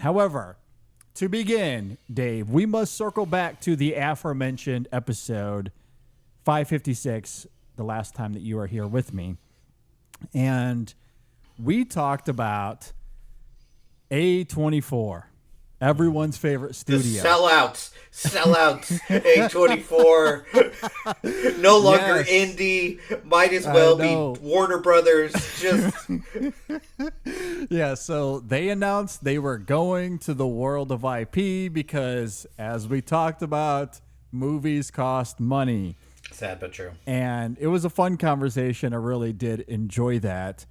However, to begin, Dave, we must circle back to the aforementioned episode 556, the last time that you were here with me. And we talked about A24, everyone's favorite studio. The sellouts, A24, no longer indie, might as well be Warner Brothers. Just yeah, so they announced they were going to the world of IP because, as we talked about, movies cost money. Sad but true. And it was a fun conversation. I really did enjoy that.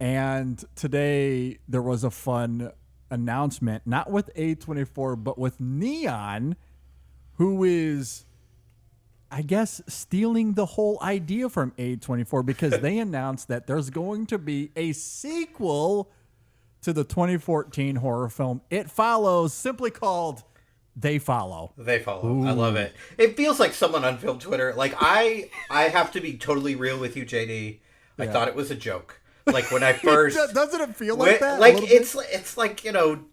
And today there was a fun announcement, not with A24, but with Neon, who is, I guess, stealing the whole idea from A24 because they announced that there's going to be a sequel to the 2014 horror film It Follows, simply called They Follow. They Follow. Ooh. I love it. It feels like someone unfilmed Twitter. Like, I have to be totally real with you, JD. I thought it was a joke. Like, when I first... Doesn't it feel like that? Like, it's like, you know,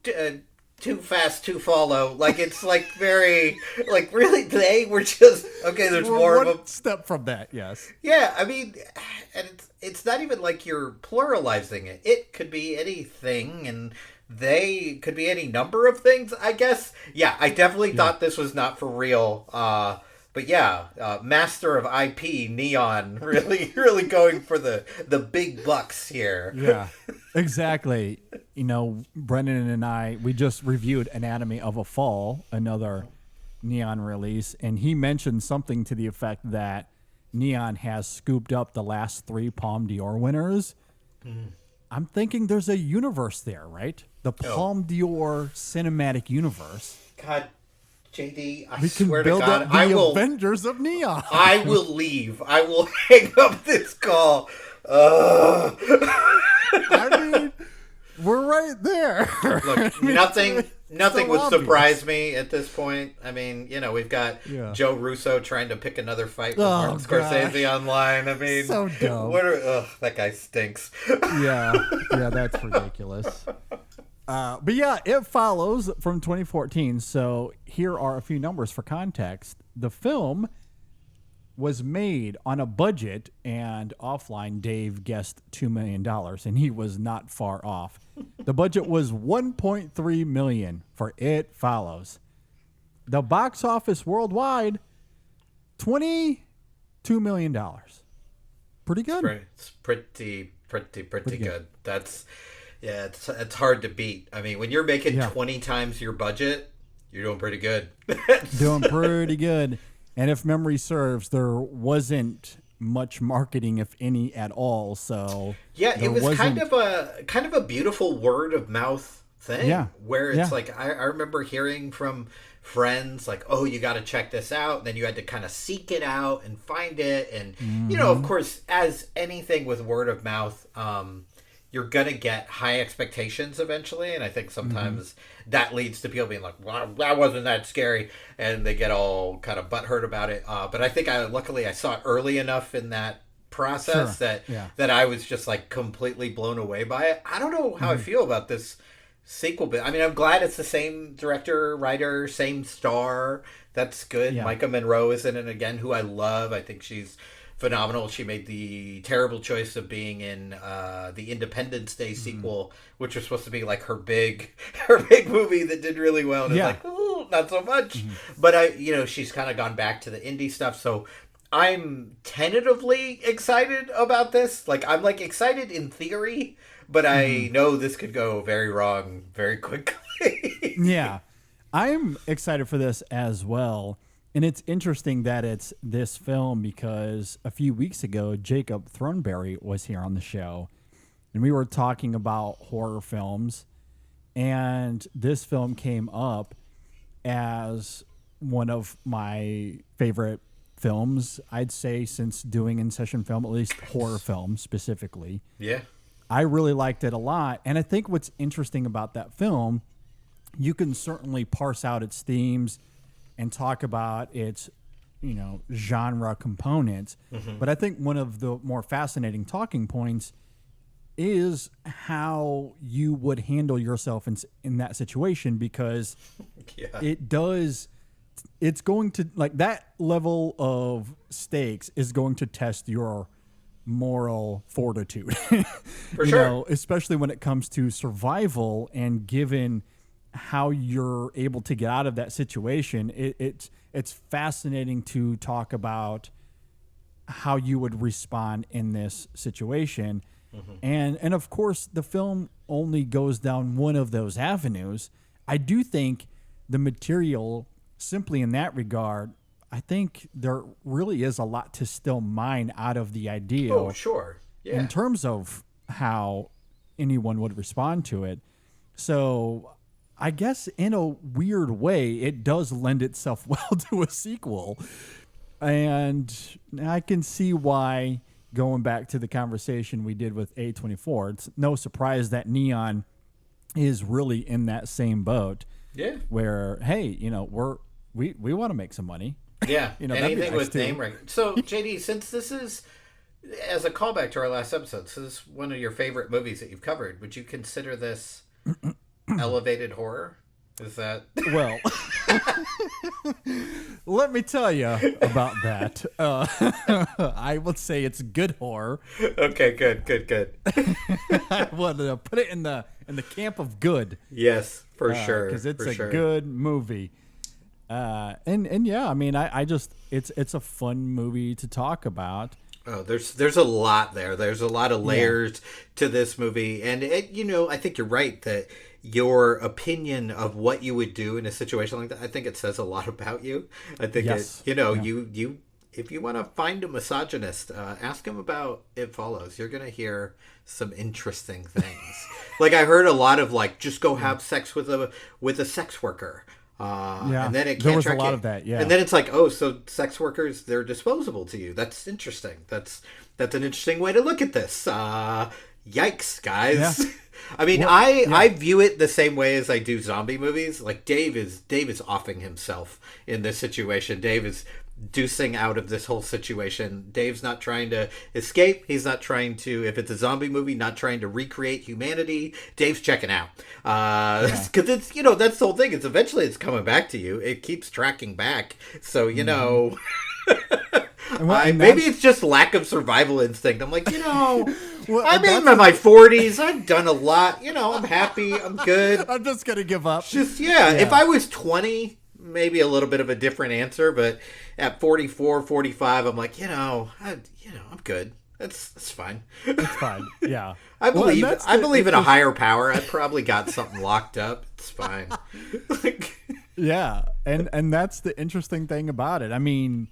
too fast, too follow. Like, it's like very... Like, really, they were just... Okay, there's more of a... step from that, yes. Yeah, I mean, and it's not even like you're pluralizing it. It could be anything, and they could be any number of things, I guess. Yeah, I definitely thought this was not for real. But yeah, master of IP, Neon, really going for the big bucks here. Yeah, exactly. You know, Brendan and I, we just reviewed Anatomy of a Fall, another Neon release, and he mentioned something to the effect that Neon has scooped up the last 3 Palme d'Or winners. I'm thinking there's a universe there, right? The Palme d'Or cinematic universe. God, JD, I we swear can build to God, up the Avengers of Neon. I will leave. I will hang up this call. I mean, we're right there. Look, nothing would surprise me at this point. I mean, you know, we've got Joe Russo trying to pick another fight with Martin Scorsese online. I mean, so dumb. That guy stinks. Yeah, that's ridiculous. But yeah, It Follows from 2014. So here are a few numbers for context. The film was made on a budget, and offline Dave guessed $2 million, and he was not far off. The budget was $1.3 million for It Follows. The box office worldwide, $22 million. Pretty good. It's pretty good. That's... Yeah, it's hard to beat. I mean, when you're making 20 times your budget, you're doing pretty good. Doing pretty good. And if memory serves, there wasn't much marketing, if any, at all. So yeah, it was kind of a beautiful word of mouth thing. Yeah, where it's like I remember hearing from friends like, "Oh, you got to check this out." And then you had to kind of seek it out and find it, and you know, of course, as anything with word of mouth. You're going to get high expectations eventually, and I think sometimes that leads to people being like, wow, that wasn't that scary, and they get all kind of butthurt about it. But I think luckily I saw it early enough in that process that I was just like completely blown away by it. I don't know how I feel about this sequel bit. I mean, I'm glad it's the same director, writer, same star. That's good. Yeah. Micah Monroe is in it again, who I love. I think she's phenomenal. She made the terrible choice of being in the Independence Day sequel, which was supposed to be like her big movie that did really well. And it's like, ooh, not so much. But she's kind of gone back to the indie stuff. So I'm tentatively excited about this. Like, I'm like excited in theory, but I know this could go very wrong very quickly. Yeah, I'm excited for this as well. And it's interesting that it's this film because a few weeks ago, Jacob Thornberry was here on the show, and we were talking about horror films, and this film came up as one of my favorite films, I'd say, since doing InSession film, at least horror film specifically. Yeah. I really liked it a lot, and I think what's interesting about that film, you can certainly parse out its themes and talk about its, genre components. But I think one of the more fascinating talking points is how you would handle yourself in that situation, because it's going to, like, that level of stakes is going to test your moral fortitude. For sure. Especially when it comes to survival, and given how you're able to get out of that situation, it's fascinating to talk about how you would respond in this situation. And of course, the film only goes down one of those avenues. I do think the material, simply in that regard, I think there really is a lot to still mine out of the idea. Oh, sure. Yeah. In terms of how anyone would respond to it. So I guess in a weird way, it does lend itself well to a sequel. And I can see why, going back to the conversation we did with A24, it's no surprise that Neon is really in that same boat. Yeah. Where, hey, we want to make some money. Yeah. Anything with name right. recognition. So, JD, since this is, as a callback to our last episode, this is one of your favorite movies that you've covered, would you consider this elevated horror? Is that... Well, let me tell you about that. I would say it's good horror. Okay, good. I would put it in the camp of good. Yes, for sure. Because it's good movie. And yeah, I mean, I just, it's a fun movie to talk about. Oh, there's a lot there. There's a lot of layers to this movie, and I think you're right that your opinion of what you would do in a situation like that, I think it says a lot about you. I think you if you want to find a misogynist, ask him about It Follows. You're gonna hear some interesting things. Like, I heard a lot of, like, just go have sex with a sex worker. And then it can't there was a track lot it. of that, yeah. And then it's like, oh, so sex workers, they're disposable to you. That's interesting. That's an interesting way to look at this. Yikes, guys. Yeah. I mean, I view it the same way as I do zombie movies. Like, Dave is offing himself in this situation. Dave is deucing out of this whole situation. Dave's not trying to escape. He's not trying to, if it's a zombie movie, not trying to recreate humanity. Dave's checking out. Because it's, that's the whole thing. It's eventually it's coming back to you. It keeps tracking back. So, maybe it's just lack of survival instinct. I'm like, I'm in my 40s. I've done a lot. I'm happy. I'm good. I'm just going to give up. Just, if I was 20, maybe a little bit of a different answer, but at 44, 45, I'm like, I'm good. It's fine. It's fine. Yeah. I believe in a higher power. I probably got something locked up. It's fine. Yeah. And that's the interesting thing about it. I mean,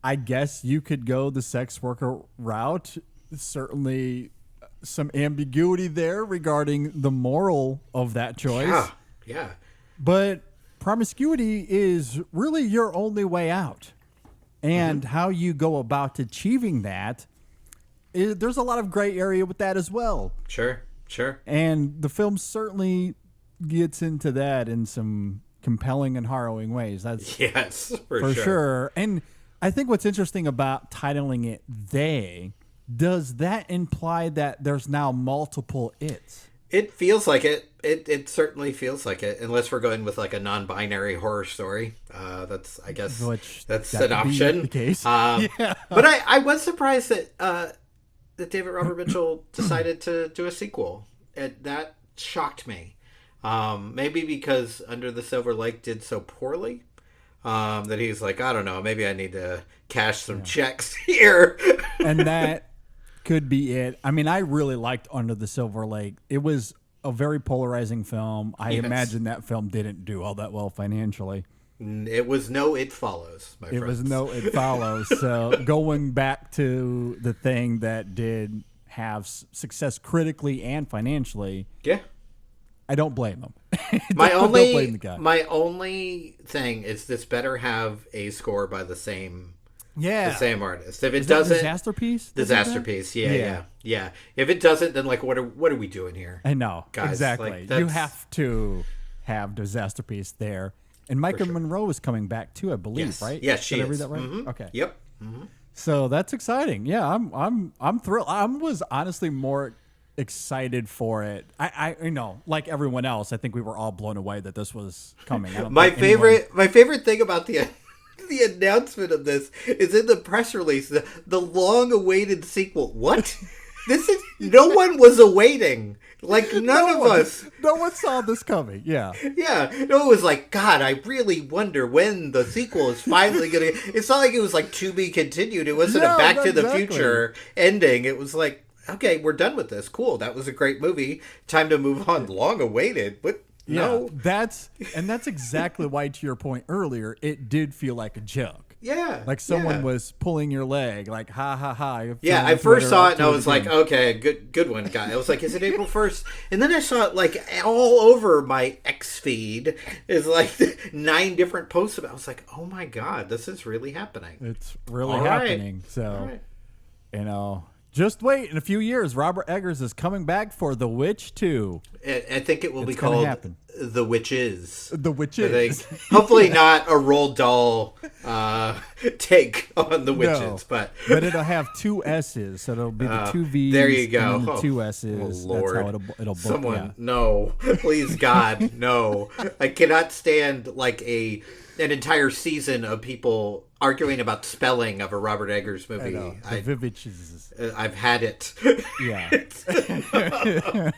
I guess you could go the sex worker route. Certainly some ambiguity there regarding the moral of that choice. Yeah. But promiscuity is really your only way out. And how you go about achieving that, there's a lot of gray area with that as well. Sure. And the film certainly gets into that in some compelling and harrowing ways. That's for sure. And I think what's interesting about titling it They, does that imply that there's now multiple it's? It feels like it. It certainly feels like it, unless we're going with like a non-binary horror story. That's an option. The case. But I was surprised that David Robert Mitchell decided to do a sequel. That shocked me. Maybe because Under the Silver Lake did so poorly. That he's like, I don't know, maybe I need to cash some checks here. And that could be it. I mean, I really liked Under the Silver Lake. It was a very polarizing film. I imagine that film didn't do all that well financially. It was no It Follows, my friends. It was no It Follows. So going back to the thing that did have success critically and financially. Yeah. I don't blame them. Don't blame the guy. My only thing is this better have a score by the same artist. If it doesn't, Disasterpiece. Yeah. If it doesn't, then like what are we doing here? I know, guys, exactly. You have to have Disasterpiece there, and Micah Monroe is coming back too, I believe. Right? Yes, she is. Did I read that right? Mm-hmm. Okay. Yep. Mm-hmm. So that's exciting. Yeah, I'm thrilled. I was honestly more excited for it. I like everyone else, I think we were all blown away that this was coming. My favorite thing about the announcement of this is in the press release, the long-awaited sequel. What? This is no one was awaiting. Like none of us. No one saw this coming. Yeah. Yeah. No, it was like, God, I really wonder when the sequel is finally gonna. It's not like it was like to be continued. It wasn't a Back to the Future ending. It was like, okay, we're done with this. Cool. That was a great movie. Time to move on. Long awaited. But no. That's exactly why, to your point earlier, it did feel like a joke. Yeah. Like someone was pulling your leg, like, ha, ha, ha. Yeah, I first saw it and I was like, okay, good one, guy. I was like, is it April 1st? And then I saw it like all over my X feed. Is like 9 different posts about it. I was like, oh my God, this is really happening. It's really happening. Right. So, just wait. In a few years, Robert Eggers is coming back for The Witch 2. I think it will be called The Witches. The Witches. Hopefully not a Roald Dahl take on The Witches. But it'll have 2 S's. So it'll be the 2 V's. There you go. And the 2 S's. Oh, Lord. That's how it'll book. Someone, no. Please, God, no. I cannot stand like an entire season of people arguing about spelling of a Robert Eggers movie. The Witches. I've had it. Yeah.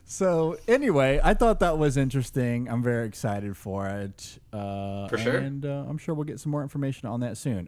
So anyway, I thought that was interesting. I'm very excited for it. For sure. And I'm sure we'll get some more information on that soon.